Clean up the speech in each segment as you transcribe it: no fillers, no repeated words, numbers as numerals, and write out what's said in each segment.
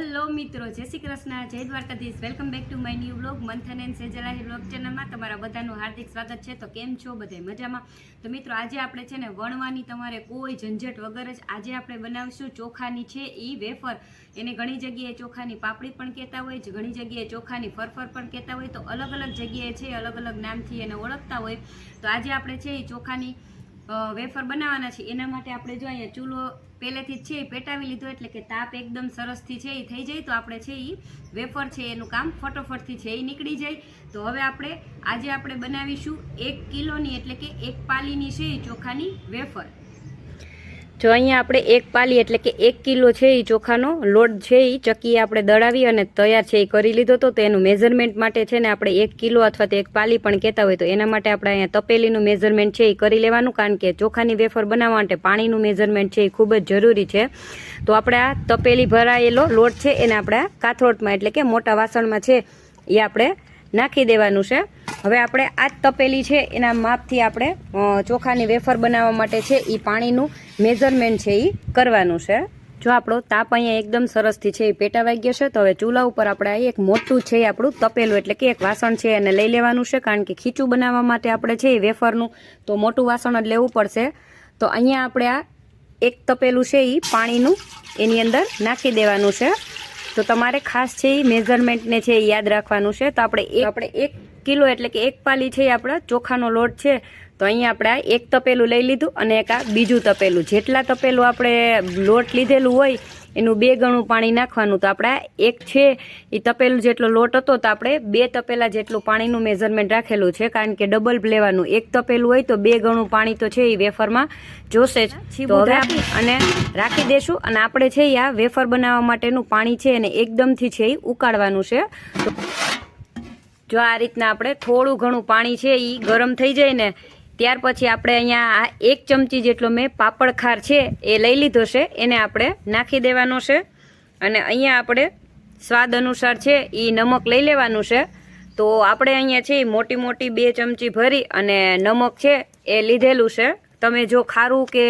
Hello મિત્રો, જય શ્રી કૃષ્ણ, જય Dwarkadhish. Welcome back to my new vlog. મંથન એન્ડ સેજલાહી વ્લોગ ચેનલમાં તમારા બધાનું હાર્દિક સ્વાગત છે. તો કેમ છો બધા? મજામાં? તો મિત્રો, આજે આપણે છે ને વણવાની તમારે કોઈ ઝંઝટ વગર જ આજે આપણે બનાવીશું ચોખાની છે એ વેફર. એને ઘણી જગ્યાએ ચોખાની પાપડી પણ કહેતા હોય, ઘણી જગ્યાએ ચોખાની ફરફર પણ કહેતા હોય. તો અલગ અલગ જગ્યાએ છે અલગ અલગ નામથી એને ઓળખતા હોય. તો આજે આપણે છે એ ચોખાની વેફર બનાવવાના છે. એના માટે આપણે જો અહીંયા ચૂલો પહેલેથી જ છે એ પેટાવી લીધો, એટલે કે તાપ એકદમ સરસથી છે એ થઈ જાય તો આપણે છે એ વેફર છે એનું કામ ફટોફટથી છે એ નીકળી જાય. તો હવે આજે આપણે બનાવીશું 1 કિલોની એટલે કે 1 પાલીની છે એ ચોખાની વેફર. જો અહીંયા આપણે 1 પાલી એટલે કે 1 કિલો છે એ ચોખાનો લોટ છે એ ચક્કીએ આપણે દળાવી અને તૈયાર છે એ કરી લીધો હતો. તો એનું મેઝરમેન્ટ માટે છે ને આપણે 1 કિલો અથવા તો 1 પાલી પણ કહેતા હોય, તો એના માટે આપણે અહીંયા તપેલીનું મેઝરમેન્ટ છે એ કરી લેવાનું, કારણ કે ચોખાની વેફર બનાવવા માટે પાણીનું મેઝરમેન્ટ છે એ ખૂબ જ જરૂરી છે. તો આપણે આ તપેલી ભરાયેલો લોટ છે એને આપણે આ કાથરોટમાં એટલે કે મોટા વાસણમાં છે એ આપણે નાખી દેવાનું છે. હવે આપણે આ જ તપેલી છે એના માપથી આપણે ચોખાની વેફર બનાવવા માટે છે એ પાણીનું મેઝરમેન્ટ છે એ કરવાનું છે. જો આપણો તાપ અહીંયા એકદમ સરસથી છે એ પેટાવાઈ ગયો છે. તો હવે ચૂલા ઉપર આપણે એક મોટું છે આપણું તપેલું એટલે કે એક વાસણ છે એને લઈ લેવાનું છે, કારણ કે ખીચું બનાવવા માટે આપણે છે એ વેફરનું તો મોટું વાસણ જ લેવું પડશે. તો અહીંયા આપણે આ એક તપેલું છે એ પાણીનું એની અંદર નાખી દેવાનું છે. તો તમારે ખાસ છે એ મેઝરમેન્ટને છે એ યાદ રાખવાનું છે. તો આપણે 1 કિલો એટલે કે 1 પાલી છે એ આપણા ચોખાનો લોટ છે. તો અહીંયા આપણે એક તપેલું લઈ લીધું અને એક આ બીજું તપેલું. જેટલા તપેલું આપણે લોટ લીધેલું હોય એનું 2 ગણું પાણી નાખવાનું. તો આપણે એક છે એ તપેલું જેટલો લોટ હતો તો આપણે 2 તપેલા જેટલું પાણીનું મેઝરમેન્ટ રાખેલું છે, કારણ કે ડબલ લેવાનું. એક તપેલું હોય તો 2 ગણું પાણી તો છે એ વેફરમાં જોશે જ. તો હવે અને રાખી દેશું અને આપણે છે આ વેફર બનાવવા માટેનું પાણી છે એને એકદમથી છે એ ઉકાળવાનું છે. જો આ રીતના આપણે થોડું ઘણું પાણી છે એ ગરમ થઈ જાય ને ત્યાર પછી આપણે અહીંયા આ 1 ચમચી જેટલો મેં પાપડ ખાર છે એ લઈ લીધો છે, એને આપણે નાખી દેવાનો છે. અને અહીંયા આપણે સ્વાદ અનુસાર છે એ નમક લઈ લેવાનું છે. તો આપણે અહીંયા છે મોટી 2 ચમચી ભરી અને નમક છે એ લીધેલું છે. તમે જો ખારું કે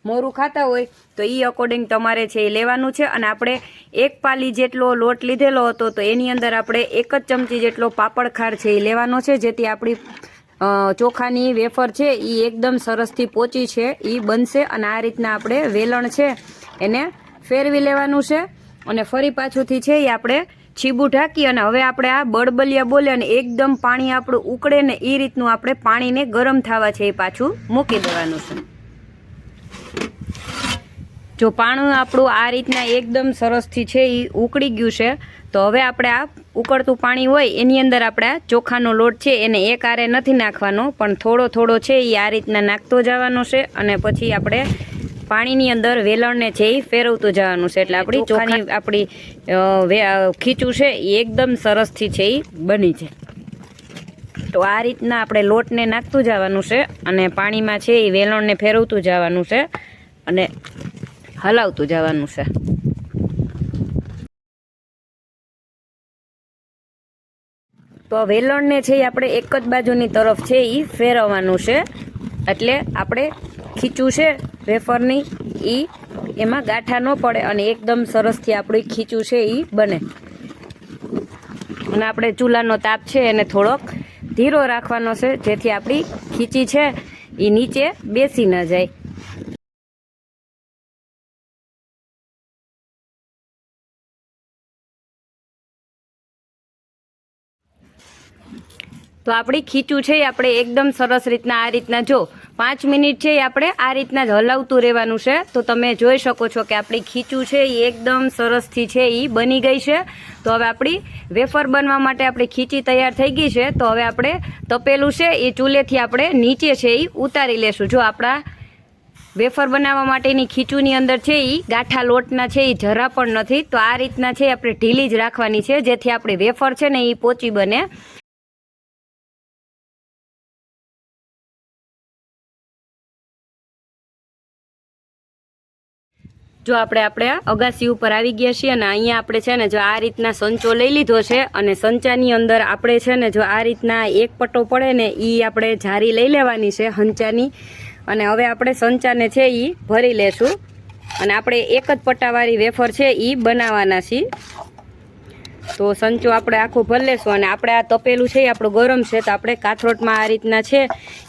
મોરું ખાતા હોય તો એ અકોર્ડિંગ તમારે છે એ લેવાનું છે. અને આપણે 1 પાલી જેટલો લોટ લીધેલો હતો તો એની અંદર આપણે 1 જ ચમચી જેટલો પાપડ ખાર છે એ લેવાનો છે, જેથી આપણી ચોખાની વેફર છે એ એકદમ સરસથી પોચી છે એ બનશે. અને આ રીતના આપણે વેલણ છે એને ફેરવી લેવાનું છે અને ફરી પાછુંથી છે એ આપણે છીબું ઢાંકી અને હવે આપણે આ બળબલિયા બોલે અને એકદમ પાણી આપણું ઉકળે ને એ રીતનું આપણે પાણીને ગરમ થવા છે એ પાછું મૂકી દેવાનું છે. જો પાણી આપણું આ રીતના એકદમ સરસથી છે એ ઉકળી ગયું છે, તો હવે આપણે આ ઉકળતું પાણી હોય એની અંદર આપણે આ ચોખાનો લોટ છે એને એક આરે નથી નાખવાનો, પણ થોડો છે એ આ રીતના નાખતો જવાનો છે. અને પછી આપણે પાણીની અંદર વેલણને છે એ ફેરવતું જવાનું છે, એટલે આપણી ચોખાની ખીચું છે એ એકદમ સરસથી છે એ બની છે. તો આ રીતના આપણે લોટને નાખતું જવાનું છે અને પાણીમાં છે એ વેલણને ફેરવતું જવાનું છે અને હલાવતું જવાનું છે. તો વેલણને છે આપણે એક જ બાજુની તરફ છે એ ફેરવવાનું છે, એટલે આપણે ખીચું છે વેફરની એમાં ગાંઠા ન પડે અને એકદમ સરસથી આપણી ખીચું છે એ બને. અને આપણે ચૂલાનો તાપ છે એને થોડોક ધીરો રાખવાનો છે, જેથી આપણી ખીચી છે એ નીચે બેસી ન જાય. તો આપણી ખીચું છે આપણે એકદમ સરસ રીતના આ રીતના જો 5 મિનિટ છે આપણે આ રીતના જ હલાવતું રહેવાનું છે. તો તમે જોઈ શકો છો કે આપણી ખીચું છે એ એકદમ સરસથી છે એ બની ગઈ છે. તો હવે આપણી વેફર બનવા માટે આપણી ખીચી તૈયાર થઈ ગઈ છે. તો હવે આપણે તપેલું છે એ ચૂલેથી આપણે નીચે છે એ ઉતારી લેશું. જો આપણા વેફર બનાવવા માટેની ખીચુની અંદર છે એ ગાંઠા લોટના છે એ જરા પણ નથી. તો આ રીતના છે આપણે ઢીલી જ રાખવાની છે, જેથી આપણી વેફર છે ને એ પોચી બને. જો આપણે અગાસી ઉપર આવી ગયા છીએ અને અહીંયા આપણે છે ને જો આ રીતના સંચો લઈ લીધો છે અને સંચાની અંદર આપણે છે ને જો આ રીતના એક પટ્ટો પડે ને એ આપણે જારી લઈ લેવાની છે હંચાની. અને હવે આપણે સંચાને છે એ ભરી લેશું અને આપણે એક જ પટ્ટાવાળી વેફર છે એ બનાવવાના છીએ. તો સંચો આપણે આખો ભરી લેશું અને આપણે આ તપેલું છે એ આપણું ગરમ છે તો આપણે કાથરોટમાં આ રીતના છે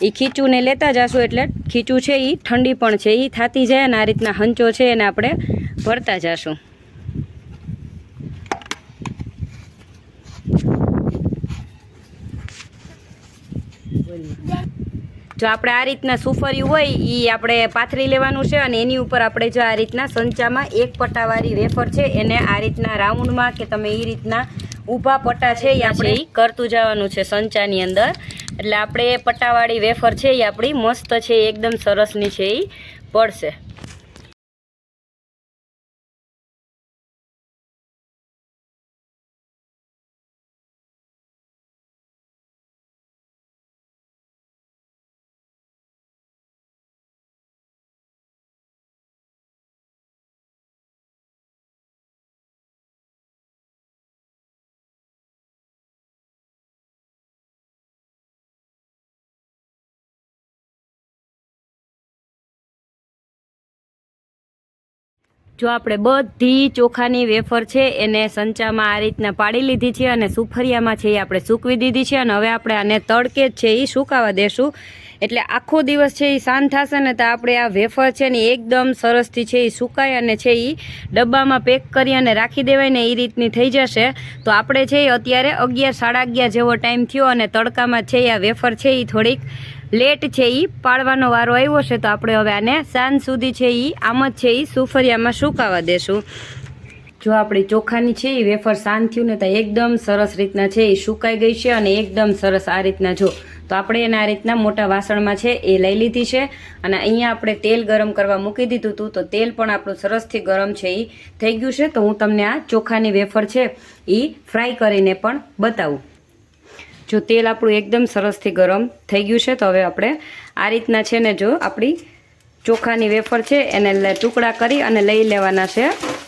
એ ખીચુંને લેતા જશું એટલે ખીચું છે એ ઠંડી પણ છે એ થાતી જાય અને આ રીતના હંચો છે એને આપણે ભરતા જશું. જો આપણે આ રીતના સુફરિયું હોય એ આપણે પાથરી લેવાનું છે અને એની ઉપર આપણે જો આ રીતના સંચામાં એક પટ્ટાવાળી વેફર છે એને આ રીતના રાઉન્ડમાં કે તમે એ રીતના ઊભા પટ્ટા છે એ આપણે કરતું જવાનું છે સંચાની અંદર. એટલે આપણે પટ્ટાવાળી વેફર છે એ આપણી મસ્ત છે એકદમ સરસની છે એ પડશે. જો આપણે બધી ચોખાની વેફર છે એને સંચામાં આ રીતના પાડી લીધી છે અને સુફરિયામાં છે એ આપણે સૂકવી દીધી છે અને હવે આપણે આને તડકે જ છે એ સુકાવા દેશું. એટલે આખો દિવસ છે એ શાંત થશે ને તો આપણે આ વેફર છે ને એકદમ સરસથી છે એ સુકાય અને છે એ ડબ્બામાં પેક કરી અને રાખી દેવાય ને એ રીતની થઈ જશે. તો આપણે છે એ અત્યારે 11 સાડા 11 જેવો ટાઈમ થયો અને તડકામાં છે આ વેફર છે એ થોડીક લેટ છે એ પાડવાનો વારો આવ્યો છે. તો આપણે હવે આને સાંજ સુધી છે એ આમ જ છે એ સુફરિયામાં સુકાવા દેશું. જો આપણી ચોખાની છે એ વેફર સાંજ થયું ને તો એકદમ સરસ રીતના છે એ સુકાઈ ગઈ છે અને એકદમ સરસ આ રીતના જો તો આપણે એને આ રીતના મોટા વાસણમાં છે એ લઈ લીધી છે અને અહીંયા આપણે તેલ ગરમ કરવા મૂકી દીધું હતું તો તેલ પણ આપણું સરસથી ગરમ છે એ થઈ ગયું છે. તો હું તમને આ ચોખાની વેફર છે એ ફ્રાય કરીને પણ બતાવું. જો તેલ આપણું એકદમ સરસથી ગરમ થઈ ગયું છે તો હવે આપણે આ રીતના છે ને જો આપણી ચોખાની વેફર છે એને ટુકડા કરી અને લઈ લેવાના છે.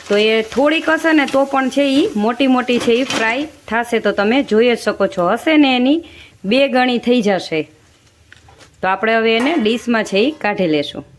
તો એ થોડીક હશે ને તો પણ છે એ મોટી મોટી છે એ ફ્રાય થશે. તો તમે જોઈ જ શકો છો હશે ને એની 2 ગણી થઈ જશે. તો આપણે હવે એને ડીશમાં છે એ કાઢી લેશું.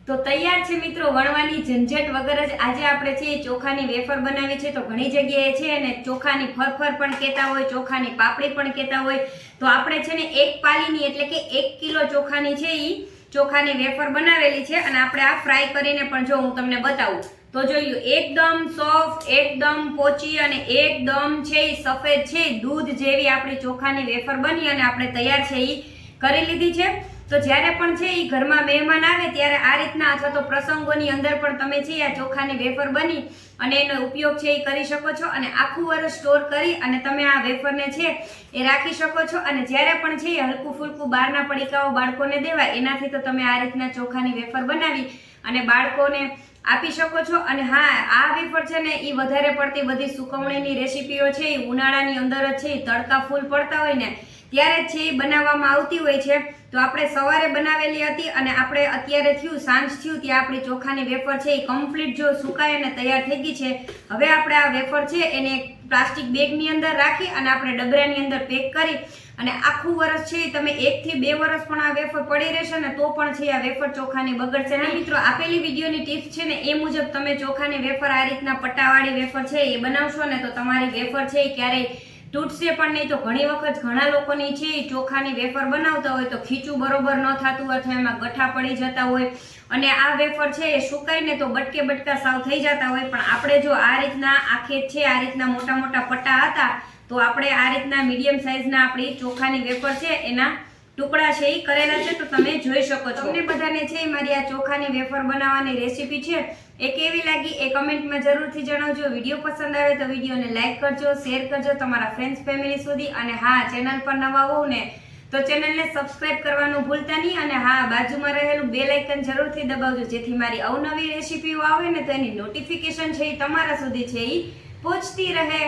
તો તૈયાર છે મિત્રો વણવાની ઝંઝટ વગર જ આજે આપણે છે ચોખાની વેફર બનાવી છે. તો ઘણી જગ્યાએ છે અને ચોખાની ફરફર પણ કહેતા હોય, ચોખાની પાપડી પણ કહેતા હોય. તો આપણે છે ને 1 પાલીની એટલે કે 1 કિલો ચોખાની છે એ ચોખાની વેફર બનાવેલી છે અને આપણે આ ફ્રાય કરીને પણ જો હું તમને બતાવું તો જોયું એકદમ સોફ્ટ, એકદમ પોચી અને એકદમ છે એ સફેદ છે દૂધ જેવી આપણી ચોખાની વેફર બની અને આપણે તૈયાર છે એ કરી લીધી છે. તો જ્યારે પણ છે એ ઘરમાં મહેમાન આવે ત્યારે આ રીતના અથવા તો પ્રસંગોની અંદર પણ તમે છે આ ચોખાની વેફર બની અને એનો ઉપયોગ છે એ કરી શકો છો અને આખું વર્ષ સ્ટોર કરી અને તમે આ વેફરને છે એ રાખી શકો છો. અને જ્યારે પણ છે હલકું ફૂલકું બહારના પડીકાઓ બાળકોને દેવાય એનાથી તો તમે આ રીતના ચોખાની વેફર બનાવી અને બાળકોને આપી શકો છો. અને હા, આ વેફર છે ને એ વધારે પડતી બધી સુકવણીની રેસીપીઓ છે એ ઉનાળાની અંદર જ છે એ તડકા ફૂલ પડતા હોય ને ત્યારે જ છે એ બનાવવામાં આવતી હોય છે. તો આપણે સવારે બનાવેલી હતી અને આપણે અત્યારે થયું સાંજ થયું ત્યાં આપણી ચોખાની વેફર છે એ કમ્પ્લીટ જો સુકાય અને તૈયાર થઈ ગઈ છે. હવે આપણે આ વેફર છે એને પ્લાસ્ટિક બેગની અંદર રાખી અને આપણે ડબરાની અંદર પેક કરી અને આખું વર્ષ છે તમે 1 થી 2 વર્ષ પણ આ વેફર પડી રહેશે ને તો પણ છે આ વેફર ચોખાની બગડશે નહીં. મિત્રો આપેલી વિડીયોની ટિપ્સ છે ને એ મુજબ તમે ચોખાની વેફર આ રીતના પટ્ટાવાળી વેફર છે એ બનાવશો ને તો તમારી વેફર છે એ ક્યારેય તૂટશે પણ નહીં. તો ઘણી વખત ઘણા લોકોની છે ચોખાની વેફર બનાવતા હોય તો ખીચું બરોબર ન થતું અથવા એમાં ગઠ્ઠા પડી જતા હોય અને આ વેફર છે એ સુકાય ને તો બટકે બટકા સાવ થઈ જતા હોય. પણ આપણે જો આ રીતના આખે છે આ રીતના મોટા મોટા પટ્ટા હતા તો આપણે આ રીતના મીડિયમ સાઇઝના આપણી ચોખાની વેફર છે એના ટુકડા છે એ કરેલા છે. તો તમે જોઈ શકો છો. તમને બધાને છે મારી આ ચોખાની વેફર બનાવવાની રેસીપી છે એ કેવી લાગી એ કમેન્ટમાં જરૂરથી જણાવજો. વિડીયો પસંદ આવે તો વિડીયોને લાઇક કરજો, શેર કરજો તમારા ફ્રેન્ડ્સ ફેમિલી સુધી. અને હા, ચેનલ પર નવા હોવ ને તો ચેનલને સબસ્ક્રાઇબ કરવાનું ભૂલતા નહીં અને હા બાજુમાં રહેલું બેલ આઇકન જરૂરથી દબાવજો જેથી મારી અવનવી રેસીપીઓ આવે ને તો એની નોટિફિકેશન છે એ તમારા સુધી છે એ પહોંચતી રહે.